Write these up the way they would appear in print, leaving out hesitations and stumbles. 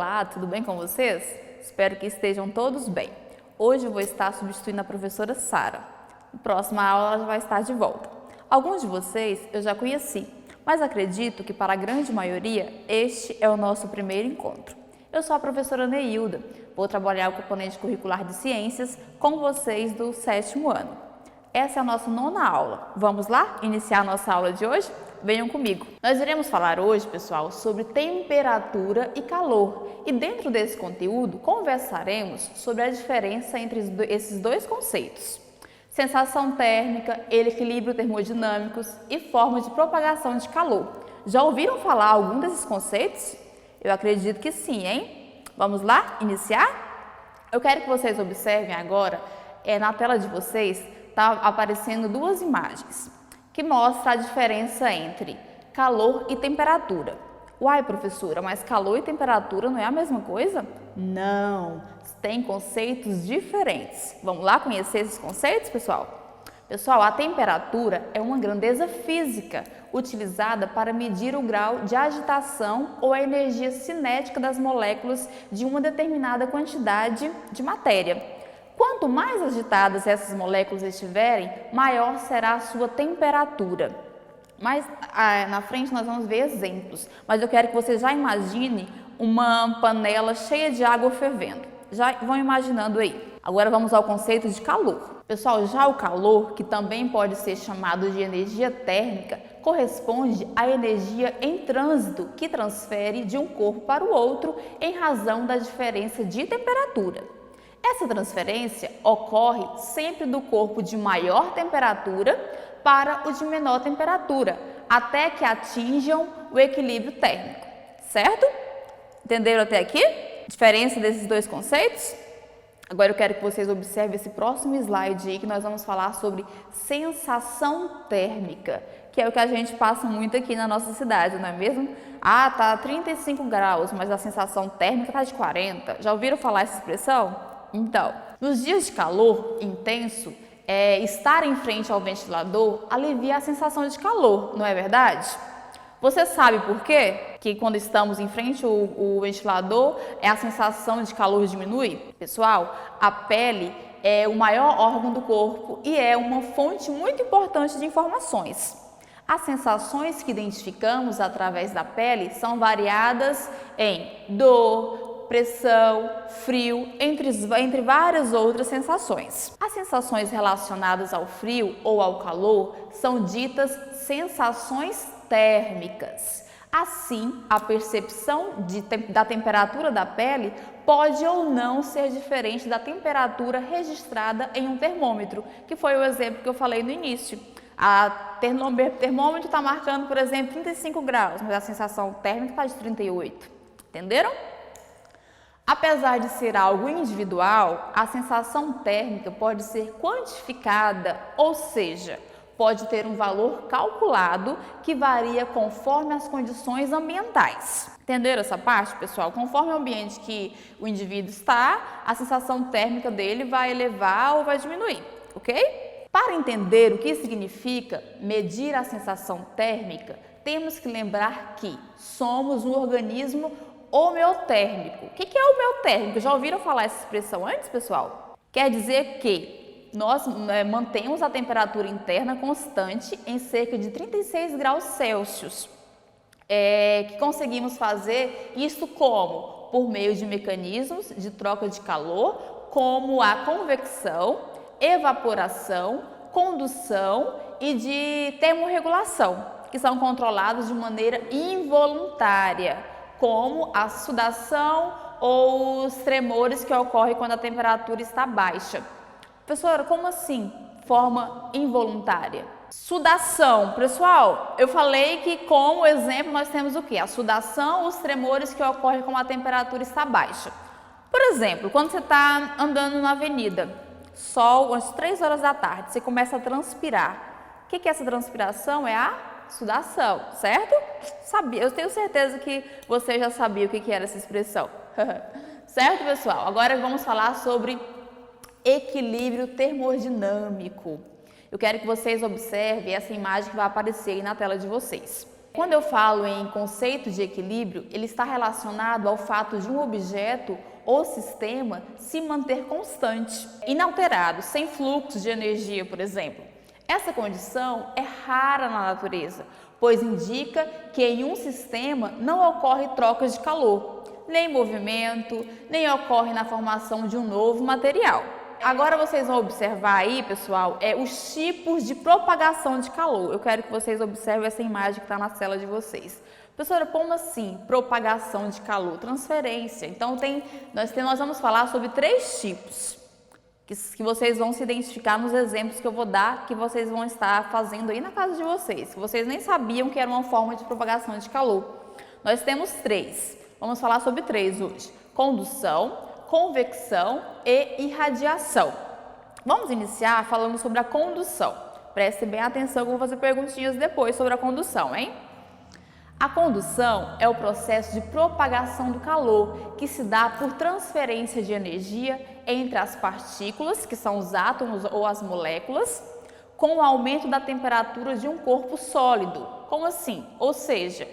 Olá, tudo bem com vocês? Espero que estejam todos bem. Hoje eu vou estar substituindo a professora Sara. Na próxima aula ela vai estar de volta. Alguns de vocês eu já conheci, mas acredito que para a grande maioria este é o nosso primeiro encontro. Eu sou a professora Neilda, vou trabalhar o componente curricular de ciências com vocês do 7º ano. Essa é a nossa 9ª aula. Vamos lá iniciar a nossa aula de hoje? Venham comigo. Nós iremos falar hoje, pessoal, sobre temperatura e calor. E dentro desse conteúdo, conversaremos sobre a diferença entre esses dois conceitos. Sensação térmica, equilíbrio termodinâmicos e formas de propagação de calor. Já ouviram falar algum desses conceitos? Eu acredito que sim, hein? Vamos lá iniciar? Eu quero que vocês observem agora, na tela de vocês, está aparecendo duas imagens que mostram a diferença entre calor e temperatura. Uai, professora, mas calor e temperatura não é a mesma coisa? Não, tem conceitos diferentes. Vamos lá conhecer esses conceitos, pessoal? Pessoal, a temperatura é uma grandeza física utilizada para medir o grau de agitação ou a energia cinética das moléculas de uma determinada quantidade de matéria. Quanto mais agitadas essas moléculas estiverem, maior será a sua temperatura. Mas na frente nós vamos ver exemplos, mas eu quero que você já imagine uma panela cheia de água fervendo. Já vão imaginando aí. Agora vamos ao conceito de calor. Pessoal, já o calor, que também pode ser chamado de energia térmica, corresponde à energia em trânsito que transfere de um corpo para o outro em razão da diferença de temperatura. Essa transferência ocorre sempre do corpo de maior temperatura para o de menor temperatura, até que atinjam o equilíbrio térmico, certo? Entenderam até aqui? Diferença desses dois conceitos? Agora eu quero que vocês observem esse próximo slide aí, que nós vamos falar sobre sensação térmica, que é o que a gente passa muito aqui na nossa cidade, não é mesmo? Ah, tá 35 graus, mas a sensação térmica tá de 40. Já ouviram falar essa expressão? Então, nos dias de calor intenso, estar em frente ao ventilador alivia a sensação de calor, não é verdade? Você sabe por quê? Que quando estamos em frente ao ventilador, a sensação de calor diminui? Pessoal, a pele é o maior órgão do corpo e é uma fonte muito importante de informações. As sensações que identificamos através da pele são variadas em dor, pressão, frio, entre várias outras sensações. As sensações relacionadas ao frio ou ao calor são ditas sensações térmicas. Assim, a percepção da temperatura da pele pode ou não ser diferente da temperatura registrada em um termômetro, que foi o exemplo que eu falei no início. O termômetro está marcando, por exemplo, 35 graus, mas a sensação térmica está de 38. Entenderam? Apesar de ser algo individual, a sensação térmica pode ser quantificada, ou seja, pode ter um valor calculado que varia conforme as condições ambientais. Entenderam essa parte, pessoal? Conforme o ambiente que o indivíduo está, a sensação térmica dele vai elevar ou vai diminuir, ok? Para entender o que significa medir a sensação térmica, temos que lembrar que somos um organismo homeotérmico. O que é homeotérmico? Já ouviram falar essa expressão antes, pessoal? Quer dizer que nós mantemos a temperatura interna constante em cerca de 36 graus Celsius. Que conseguimos fazer isso como? Por meio de mecanismos de troca de calor, como a convecção, evaporação, condução e de termorregulação, que são controlados de maneira involuntária, como a sudação ou os tremores que ocorrem quando a temperatura está baixa. Professora, como assim? Forma involuntária. Sudação. Pessoal, eu falei que como exemplo nós temos o quê? A sudação, os tremores que ocorrem quando a temperatura está baixa. Por exemplo, quando você está andando na avenida, sol, às 3 horas da tarde, você começa a transpirar. O que é essa transpiração? É a sudação, certo? Sabia, eu tenho certeza que você já sabia o que era essa expressão. Certo, pessoal? Agora vamos falar sobre equilíbrio termodinâmico. Eu quero que vocês observem essa imagem que vai aparecer aí na tela de vocês. Quando eu falo em conceito de equilíbrio, ele está relacionado ao fato de um objeto ou sistema se manter constante, inalterado, sem fluxo de energia, por exemplo. Essa condição é rara na natureza, pois indica que em um sistema não ocorre troca de calor, nem movimento, nem ocorre na formação de um novo material. Agora vocês vão observar aí, pessoal, os tipos de propagação de calor. Eu quero que vocês observem essa imagem que está na tela de vocês. Professora, como assim propagação de calor? Transferência. Então, nós vamos falar sobre 3 tipos que vocês vão se identificar nos exemplos que eu vou dar, que vocês vão estar fazendo aí na casa de vocês, que vocês nem sabiam que era uma forma de propagação de calor. Nós temos 3. Vamos falar sobre 3 hoje: condução, convecção e irradiação. Vamos iniciar falando sobre a condução. Preste bem atenção que eu vou fazer perguntinhas depois sobre a condução, hein? A condução é o processo de propagação do calor que se dá por transferência de energia entre as partículas, que são os átomos ou as moléculas, com o aumento da temperatura de um corpo sólido. Como assim? Ou seja,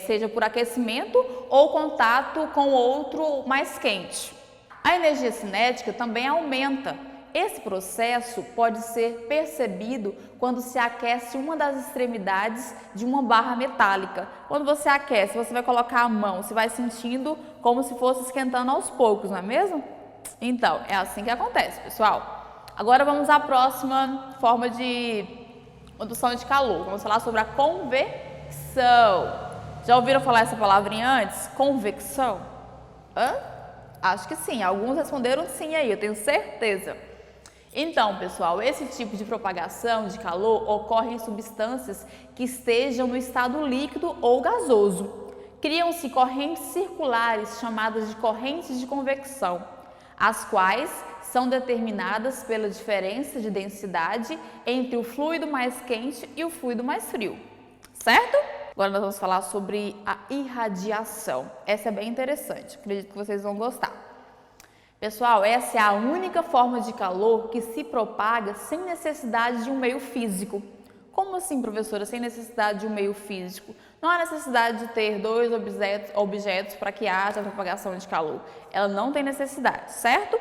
seja por aquecimento ou contato com outro mais quente. A energia cinética também aumenta. Esse processo pode ser percebido quando se aquece uma das extremidades de uma barra metálica. Quando você aquece, você vai colocar a mão, você vai sentindo como se fosse esquentando aos poucos, não é mesmo? Então, é assim que acontece, pessoal. Agora vamos à próxima forma de condução de calor. Vamos falar sobre a convecção. Já ouviram falar essa palavrinha antes? Convecção? Acho que sim. Alguns responderam sim aí, eu tenho certeza. Então, pessoal, esse tipo de propagação de calor ocorre em substâncias que estejam no estado líquido ou gasoso. Criam-se correntes circulares chamadas de correntes de convecção, as quais são determinadas pela diferença de densidade entre o fluido mais quente e o fluido mais frio, certo? Agora nós vamos falar sobre a irradiação. Essa é bem interessante, acredito que vocês vão gostar. Pessoal, essa é a única forma de calor que se propaga sem necessidade de um meio físico. Como assim, professora, sem necessidade de um meio físico? Não há necessidade de ter 2 objetos para que haja a propagação de calor. Ela não tem necessidade, certo?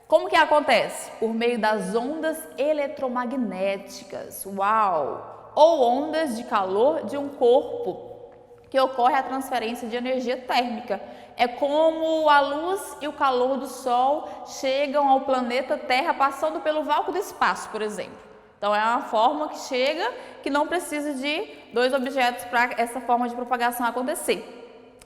Como que acontece? Por meio das ondas eletromagnéticas. Uau! Ou ondas de calor de um corpo, que ocorre a transferência de energia térmica. É como a luz e o calor do Sol chegam ao planeta Terra passando pelo vácuo do espaço, por exemplo. Então, é uma forma que chega, que não precisa de 2 objetos para essa forma de propagação acontecer.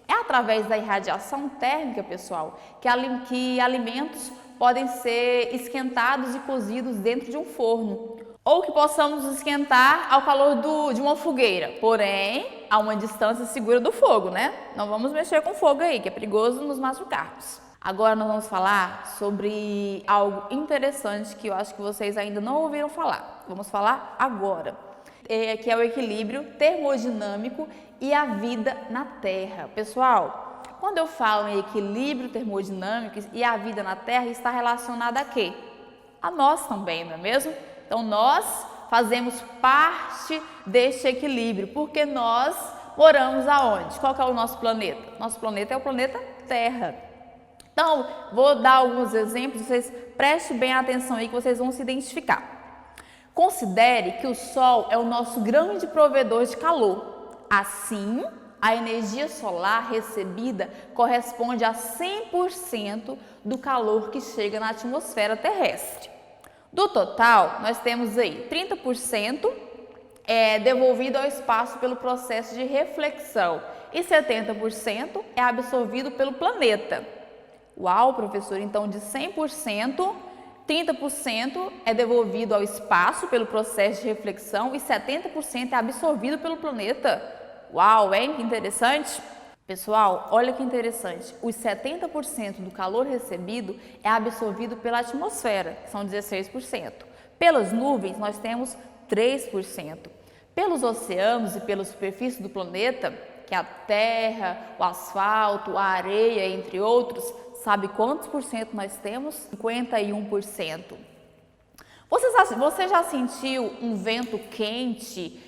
É através da irradiação térmica, pessoal, que alimentos podem ser esquentados e cozidos dentro de um forno, ou que possamos esquentar ao calor de uma fogueira, porém a uma distância segura do fogo, né? Não vamos mexer com fogo aí, que é perigoso nos machucarmos. Agora nós vamos falar sobre algo interessante que eu acho que vocês ainda não ouviram falar. Vamos falar agora, que é o equilíbrio termodinâmico e a vida na Terra. Pessoal, quando eu falo em equilíbrio termodinâmico e a vida na Terra, está relacionada a quê? A nós também, não é mesmo? Então, nós fazemos parte deste equilíbrio, porque nós moramos aonde? Qual que é o nosso planeta? Nosso planeta é o planeta Terra. Então, vou dar alguns exemplos, vocês prestem bem atenção aí que vocês vão se identificar. Considere que o Sol é o nosso grande provedor de calor. Assim, a energia solar recebida corresponde a 100% do calor que chega na atmosfera terrestre. Do total, nós temos aí 30% devolvido ao espaço pelo processo de reflexão e 70% é absorvido pelo planeta. Uau, professor, então de 100%, 30% é devolvido ao espaço pelo processo de reflexão e 70% é absorvido pelo planeta. Uau, hein? Que interessante! Pessoal, olha que interessante, os 70% do calor recebido é absorvido pela atmosfera, que são 16%. Pelas nuvens, nós temos 3%. Pelos oceanos e pela superfície do planeta, que é a terra, o asfalto, a areia, entre outros, sabe quantos por cento nós temos? 51%. Você já sentiu um vento quente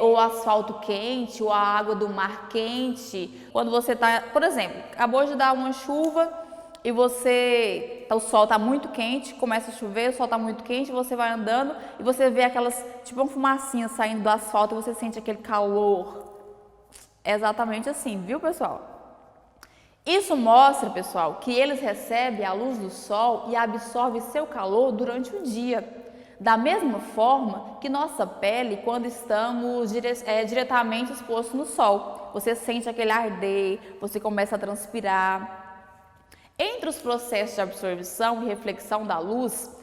ou asfalto quente, ou a água do mar quente. Quando você está, por exemplo, acabou de dar uma chuva e o sol está muito quente, começa a chover, o sol está muito quente, você vai andando e você vê aquelas, tipo uma fumacinha saindo do asfalto e você sente aquele calor. É exatamente assim, viu, pessoal? Isso mostra, pessoal, que eles recebem a luz do sol e absorvem seu calor durante o dia. Da mesma forma que nossa pele, quando estamos diretamente expostos no sol, você sente aquele arder, você começa a transpirar. Entre os processos de absorção e reflexão da luz,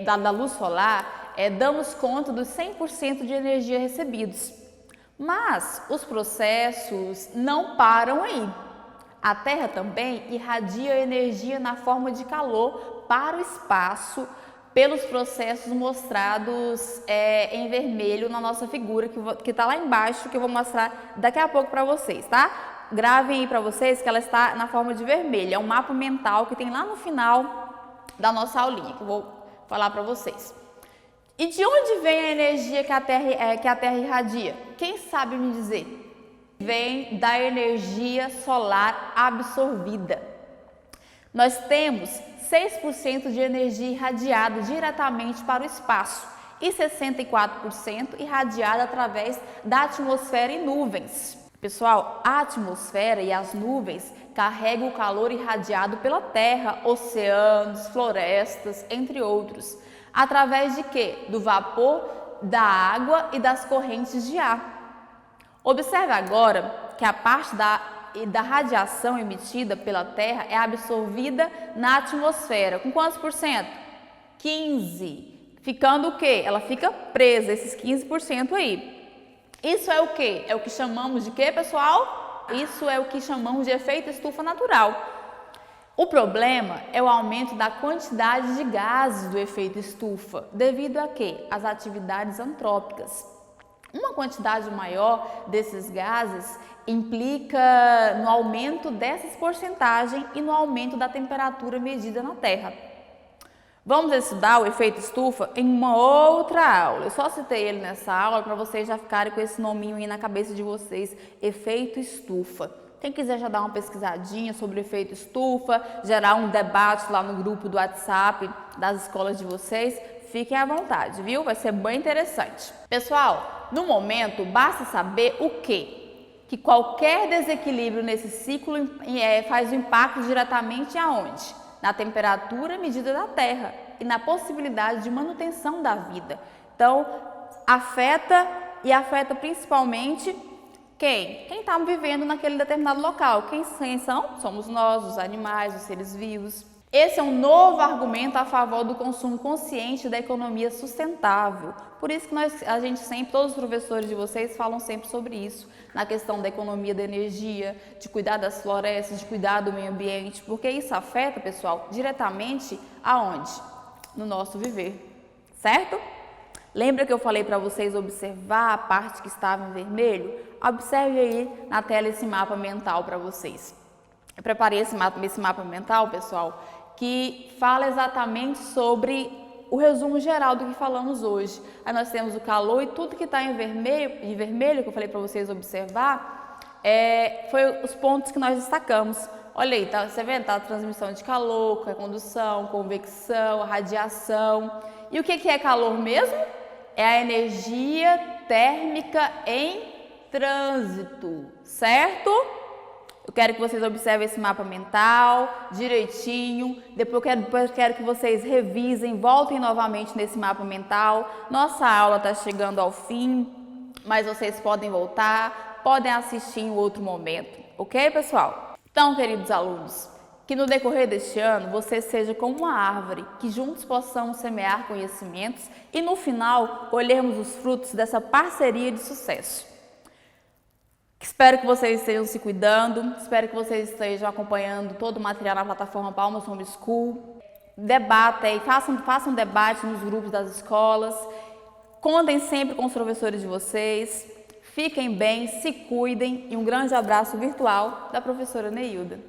da luz solar, damos conta dos 100% de energia recebidos. Mas os processos não param aí. A Terra também irradia energia na forma de calor para o espaço pelos processos mostrados em vermelho na nossa figura, que está lá embaixo, que eu vou mostrar daqui a pouco para vocês, tá? Gravem aí para vocês que ela está na forma de vermelho. É um mapa mental que tem lá no final da nossa aulinha, que eu vou falar para vocês. E de onde vem a energia que a Terra irradia? Quem sabe me dizer? Vem da energia solar absorvida. Nós temos 6% de energia irradiada diretamente para o espaço e 64% irradiada através da atmosfera e nuvens. Pessoal, a atmosfera e as nuvens carregam o calor irradiado pela Terra, oceanos, florestas, entre outros. Através de quê? Do vapor, da água e das correntes de ar. Observe agora que a parte da radiação emitida pela Terra é absorvida na atmosfera. Com quantos por cento? 15. Ficando o quê? Ela fica presa, esses 15% aí. Isso é o quê? É o que chamamos de quê, pessoal? Isso é o que chamamos de efeito estufa natural. O problema é o aumento da quantidade de gases do efeito estufa, devido a quê? Às atividades antrópicas. Uma quantidade maior desses gases implica no aumento dessas porcentagens e no aumento da temperatura medida na Terra. Vamos estudar o efeito estufa em uma outra aula. Eu só citei ele nessa aula para vocês já ficarem com esse nominho aí na cabeça de vocês, efeito estufa. Quem quiser já dar uma pesquisadinha sobre o efeito estufa, gerar um debate lá no grupo do WhatsApp das escolas de vocês, fiquem à vontade, viu? Vai ser bem interessante. Pessoal, no momento, basta saber o quê? Que qualquer desequilíbrio nesse ciclo faz um impacto diretamente aonde? Na temperatura medida da Terra e na possibilidade de manutenção da vida. Então, afeta principalmente quem? Quem está vivendo naquele determinado local. Quem são? Somos nós, os animais, os seres vivos. Esse é um novo argumento a favor do consumo consciente da economia sustentável. Por isso que a gente sempre, todos os professores de vocês falam sempre sobre isso, na questão da economia da energia, de cuidar das florestas, de cuidar do meio ambiente, porque isso afeta, pessoal, diretamente aonde? No nosso viver, certo? Lembra que eu falei para vocês observar a parte que estava em vermelho? Observe aí na tela esse mapa mental para vocês. Eu preparei esse mapa mental, pessoal, que fala exatamente sobre o resumo geral do que falamos hoje. Aí nós temos o calor e tudo que está em vermelho que eu falei para vocês observar, foi os pontos que nós destacamos. Olha aí, tá, você vê? Tá a transmissão de calor, a condução, convecção, a radiação. E o que é calor mesmo? É a energia térmica em trânsito, certo? Eu quero que vocês observem esse mapa mental direitinho. Depois quero que vocês revisem, voltem novamente nesse mapa mental. Nossa aula está chegando ao fim, mas vocês podem voltar, podem assistir em outro momento, ok, pessoal? Então, queridos alunos, que no decorrer deste ano você seja como uma árvore, que juntos possamos semear conhecimentos e no final colhermos os frutos dessa parceria de sucesso. Espero que vocês estejam se cuidando, espero que vocês estejam acompanhando todo o material na plataforma Palmas Homeschool. Debatem, façam debate nos grupos das escolas, contem sempre com os professores de vocês, fiquem bem, se cuidem e um grande abraço virtual da professora Neilda.